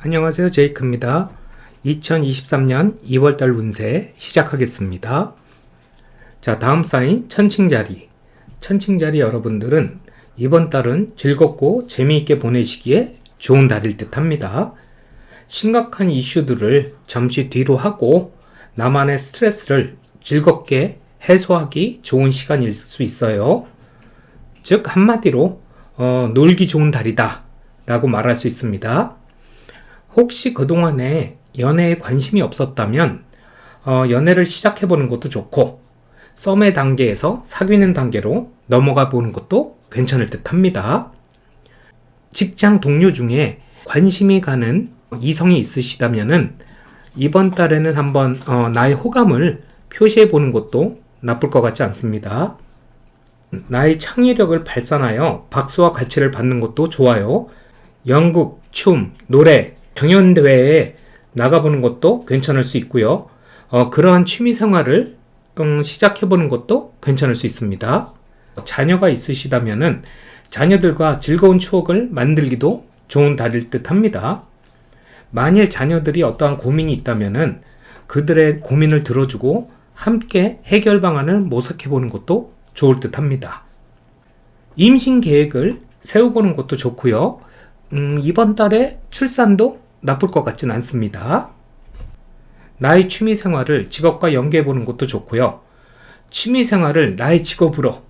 안녕하세요. 제이크입니다. 2023년 2월달 운세 시작하겠습니다. 자, 다음 사인 천칭자리. 천칭자리 여러분들은 이번 달은 즐겁고 재미있게 보내시기에 좋은 달일 듯 합니다. 심각한 이슈들을 잠시 뒤로 하고 나만의 스트레스를 즐겁게 해소하기 좋은 시간일 수 있어요. 즉 한마디로 놀기 좋은 달이다 라고 말할 수 있습니다. 혹시 그동안에 연애에 관심이 없었다면 연애를 시작해보는 것도 좋고 썸의 단계에서 사귀는 단계로 넘어가 보는 것도 괜찮을 듯 합니다. 직장 동료 중에 관심이 가는 이성이 있으시다면 이번 달에는 한번 나의 호감을 표시해보는 것도 나쁠 것 같지 않습니다. 나의 창의력을 발산하여 박수와 가치를 받는 것도 좋아요. 연극, 춤, 노래, 경연대회에 나가보는 것도 괜찮을 수 있고요. 그러한 취미생활을 시작해보는 것도 괜찮을 수 있습니다. 자녀가 있으시다면 자녀들과 즐거운 추억을 만들기도 좋은 달일 듯 합니다. 만일 자녀들이 어떠한 고민이 있다면 그들의 고민을 들어주고 함께 해결 방안을 모색해보는 것도 좋을 듯 합니다. 임신 계획을 세워보는 것도 좋고요. 이번 달에 출산도 나쁠 것 같진 않습니다. 나의 취미생활을 직업과 연계해보는 것도 좋고요. 취미생활을 나의 직업으로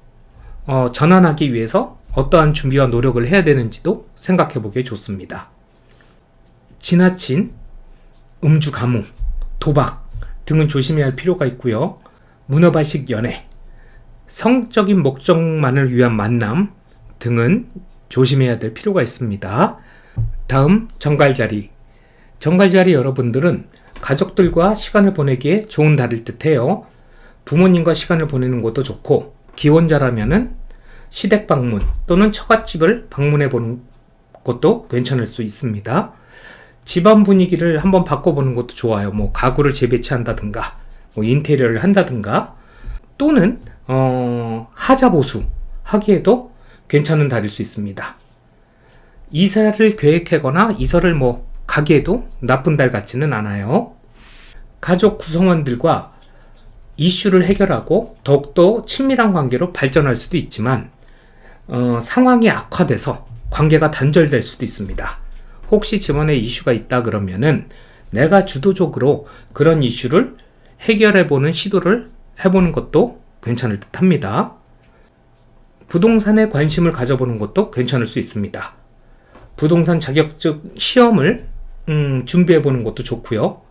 전환하기 위해서 어떠한 준비와 노력을 해야 되는지도 생각해보기에 좋습니다. 지나친 음주 가무, 도박 등은 조심해야 할 필요가 있고요. 문어발식 연애, 성적인 목적만을 위한 만남 등은 조심해야 될 필요가 있습니다. 다음 정갈자리. 정갈자리 여러분들은 가족들과 시간을 보내기에 좋은 달일 듯해요. 부모님과 시간을 보내는 것도 좋고 기혼자라면은 시댁 방문 또는 처갓집을 방문해 보는 것도 괜찮을 수 있습니다. 집안 분위기를 한번 바꿔보는 것도 좋아요. 가구를 재배치한다든가 인테리어를 한다든가 또는 하자보수 하기에도 괜찮은 달일 수 있습니다. 이사를 계획하거나 이사를 가기에도 나쁜 달 같지는 않아요. 가족 구성원들과 이슈를 해결하고 더욱더 친밀한 관계로 발전할 수도 있지만 상황이 악화돼서 관계가 단절될 수도 있습니다. 혹시 집안에 이슈가 있다 그러면은 내가 주도적으로 그런 이슈를 해결해보는 시도를 해보는 것도 괜찮을 듯 합니다. 부동산에 관심을 가져보는 것도 괜찮을 수 있습니다. 부동산 자격증 시험을 준비해보는 것도 좋고요.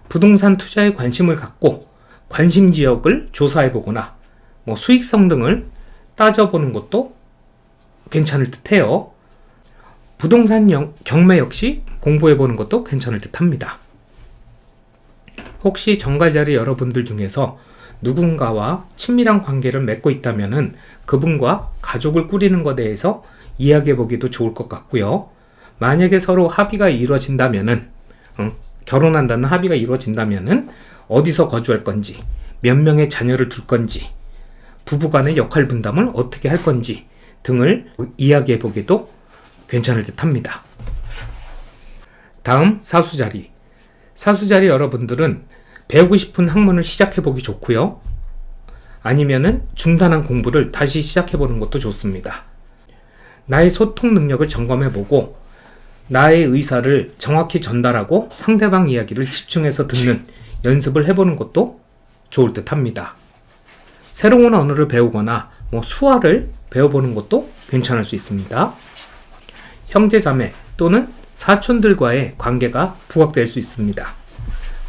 부동산 투자에 관심을 갖고 관심 지역을 조사해보거나 수익성 등을 따져보는 것도 괜찮을 듯해요. 부동산 경매 역시 공부해보는 것도 괜찮을 듯합니다. 혹시 정갈자리 여러분들 중에서 누군가와 친밀한 관계를 맺고 있다면 그분과 가족을 꾸리는 것에 대해서 이야기해보기도 좋을 것 같고요. 만약에 서로 합의가 이루어진다면은 결혼한다는 합의가 이루어진다면은 어디서 거주할 건지, 몇 명의 자녀를 둘 건지, 부부간의 역할 분담을 어떻게 할 건지 등을 이야기해보기도 괜찮을 듯 합니다. 다음 사수자리. 사수자리 여러분들은 배우고 싶은 학문을 시작해보기 좋고요. 아니면은 중단한 공부를 다시 시작해보는 것도 좋습니다. 나의 소통 능력을 점검해보고 나의 의사를 정확히 전달하고 상대방 이야기를 집중해서 듣는 연습을 해보는 것도 좋을 듯 합니다. 새로운 언어를 배우거나 수화를 배워보는 것도 괜찮을 수 있습니다. 형제자매 또는 사촌들과의 관계가 부각될 수 있습니다.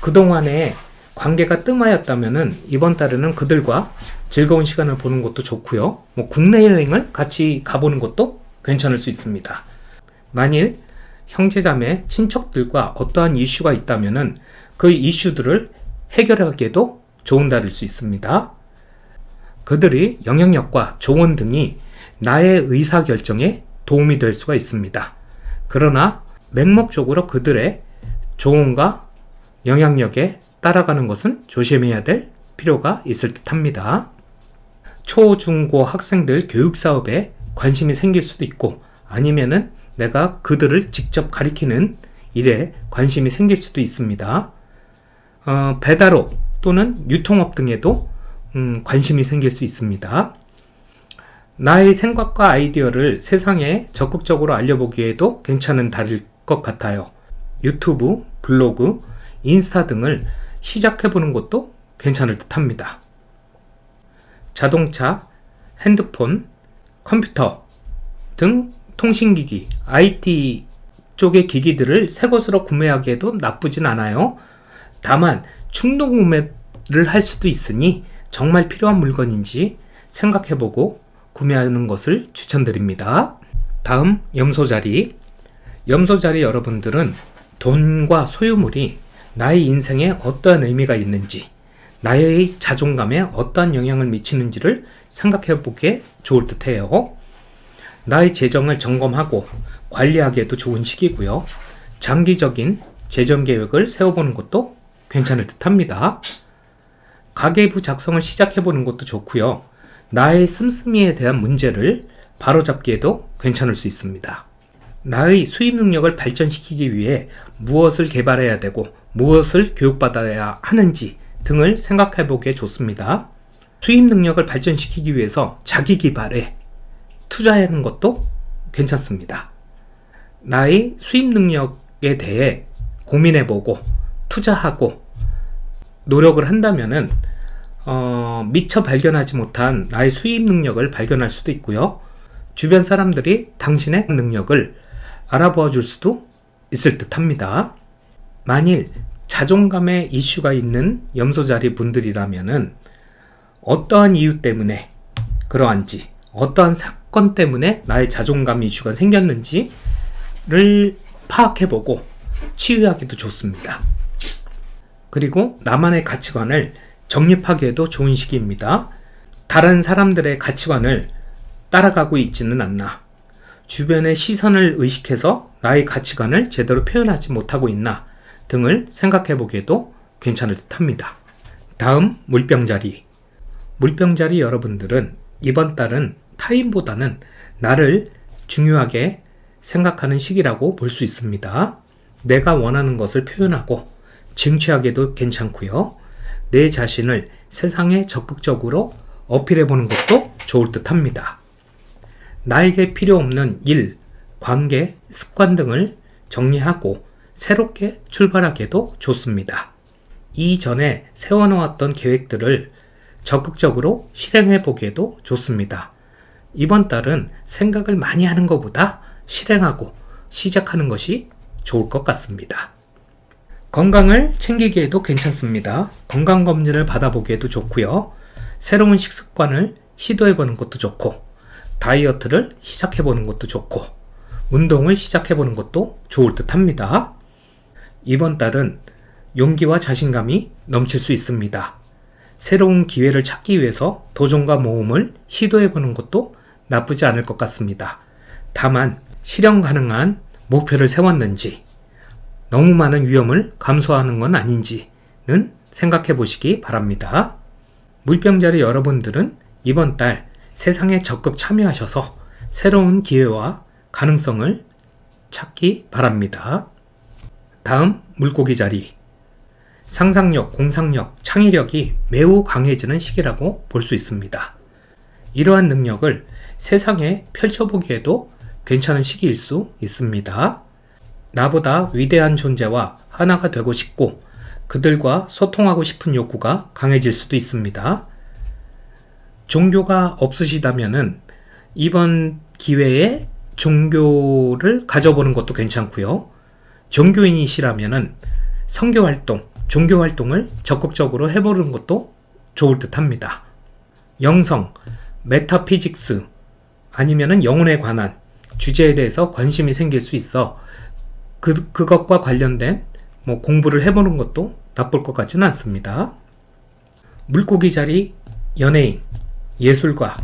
그동안에 관계가 뜸하였다면 이번 달에는 그들과 즐거운 시간을 보는 것도 좋고요. 국내 여행을 같이 가보는 것도 괜찮을 수 있습니다. 만일 형제자매, 친척들과 어떠한 이슈가 있다면 그 이슈들을 해결하기에도 좋은 달일 수 있습니다. 그들의 영향력과 조언 등이 나의 의사결정에 도움이 될 수가 있습니다. 그러나 맹목적으로 그들의 조언과 영향력에 따라가는 것은 조심해야 될 필요가 있을 듯 합니다. 초, 중, 고 학생들 교육사업에 관심이 생길 수도 있고 아니면은 내가 그들을 직접 가리키는 일에 관심이 생길 수도 있습니다. 배달업 또는 유통업 등에도 관심이 생길 수 있습니다. 나의 생각과 아이디어를 세상에 적극적으로 알려보기에도 괜찮은 달일 것 같아요. 유튜브, 블로그, 인스타 등을 시작해보는 것도 괜찮을 듯 합니다. 자동차, 핸드폰, 컴퓨터 등 통신기기, IT 쪽의 기기들을 새 것으로 구매하기에도 나쁘진 않아요. 다만 충동 구매를 할 수도 있으니 정말 필요한 물건인지 생각해보고 구매하는 것을 추천드립니다. 다음 염소자리. 염소자리 여러분들은 돈과 소유물이 나의 인생에 어떠한 의미가 있는지, 나의 자존감에 어떠한 영향을 미치는지를 생각해보기에 좋을 듯해요. 나의 재정을 점검하고 관리하기에도 좋은 시기고요. 장기적인 재정 계획을 세워보는 것도 괜찮을 듯합니다. 가계부 작성을 시작해보는 것도 좋고요. 나의 씀씀이에 대한 문제를 바로잡기에도 괜찮을 수 있습니다. 나의 수입 능력을 발전시키기 위해 무엇을 개발해야 되고 무엇을 교육받아야 하는지 등을 생각해보기에 좋습니다. 수입 능력을 발전시키기 위해서 자기 개발에 투자하는 것도 괜찮습니다. 나의 수입 능력에 대해 고민해보고 투자하고 노력을 한다면은 미처 발견하지 못한 나의 수입 능력을 발견할 수도 있고요. 주변 사람들이 당신의 능력을 알아보아 줄 수도 있을 듯 합니다. 만일 자존감의 이슈가 있는 염소자리 분들이라면은 어떠한 이유 때문에 그러한지, 어떠한 사건 때문에 나의 자존감 이슈가 생겼는지를 파악해보고 치유하기도 좋습니다. 그리고 나만의 가치관을 정립하기에도 좋은 시기입니다. 다른 사람들의 가치관을 따라가고 있지는 않나, 주변의 시선을 의식해서 나의 가치관을 제대로 표현하지 못하고 있나 등을 생각해보기에도 괜찮을 듯 합니다. 다음 물병자리. 물병자리 여러분들은 이번 달은 타인보다는 나를 중요하게 생각하는 시기라고 볼 수 있습니다. 내가 원하는 것을 표현하고 쟁취하기도 괜찮고요. 내 자신을 세상에 적극적으로 어필해보는 것도 좋을 듯 합니다. 나에게 필요 없는 일, 관계, 습관 등을 정리하고 새롭게 출발하기에도 좋습니다. 이전에 세워놓았던 계획들을 적극적으로 실행해 보기에도 좋습니다. 이번 달은 생각을 많이 하는 것보다 실행하고 시작하는 것이 좋을 것 같습니다. 건강을 챙기기에도 괜찮습니다. 건강검진을 받아보기에도 좋고요. 새로운 식습관을 시도해보는 것도 좋고, 다이어트를 시작해보는 것도 좋고, 운동을 시작해보는 것도 좋을 듯 합니다. 이번 달은 용기와 자신감이 넘칠 수 있습니다. 새로운 기회를 찾기 위해서 도전과 모험을 시도해보는 것도 나쁘지 않을 것 같습니다. 다만 실현 가능한 목표를 세웠는지, 너무 많은 위험을 감수하는 건 아닌지는 생각해 보시기 바랍니다. 물병자리 여러분들은 이번 달 세상에 적극 참여하셔서 새로운 기회와 가능성을 찾기 바랍니다. 다음 물고기 자리. 상상력, 공상력, 창의력이 매우 강해지는 시기라고 볼 수 있습니다. 이러한 능력을 세상에 펼쳐보기에도 괜찮은 시기일 수 있습니다. 나보다 위대한 존재와 하나가 되고 싶고 그들과 소통하고 싶은 욕구가 강해질 수도 있습니다. 종교가 없으시다면은 이번 기회에 종교를 가져보는 것도 괜찮고요. 종교인이시라면은 선교활동, 종교활동을 적극적으로 해보는 것도 좋을 듯 합니다. 영성, 메타피직스 아니면은 영혼에 관한 주제에 대해서 관심이 생길 수 있어 그것과 관련된 공부를 해보는 것도 나쁠 것 같지는 않습니다. 물고기 자리 연예인, 예술가,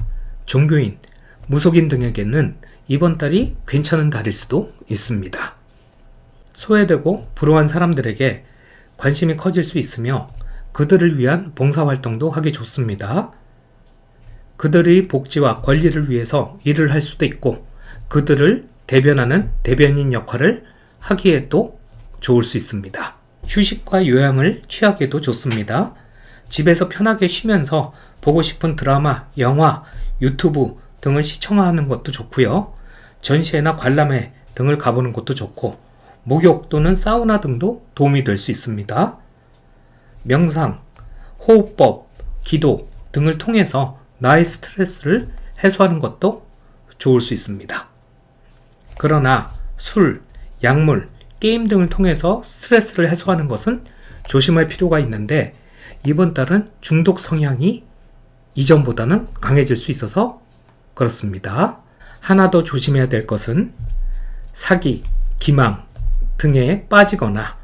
종교인, 무속인 등에게는 이번 달이 괜찮은 달일 수도 있습니다. 소외되고 불우한 사람들에게 관심이 커질 수 있으며 그들을 위한 봉사활동도 하기 좋습니다. 그들의 복지와 권리를 위해서 일을 할 수도 있고 그들을 대변하는 대변인 역할을 하기에도 좋을 수 있습니다. 휴식과 요양을 취하기도 좋습니다. 집에서 편하게 쉬면서 보고 싶은 드라마, 영화, 유튜브 등을 시청하는 것도 좋고요. 전시회나 관람회 등을 가보는 것도 좋고, 목욕 또는 사우나 등도 도움이 될 수 있습니다. 명상, 호흡법, 기도 등을 통해서 나의 스트레스를 해소하는 것도 좋을 수 있습니다. 그러나 술, 약물, 게임 등을 통해서 스트레스를 해소하는 것은 조심할 필요가 있는데, 이번 달은 중독 성향이 이전보다는 강해질 수 있어서 그렇습니다. 하나 더 조심해야 될 것은 사기, 기망 등에 빠지거나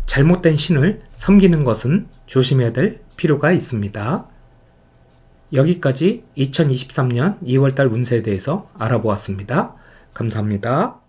잘못된 신을 섬기는 것은 조심해야 될 필요가 있습니다. 여기까지 2023년 2월달 운세에 대해서 알아보았습니다. 감사합니다.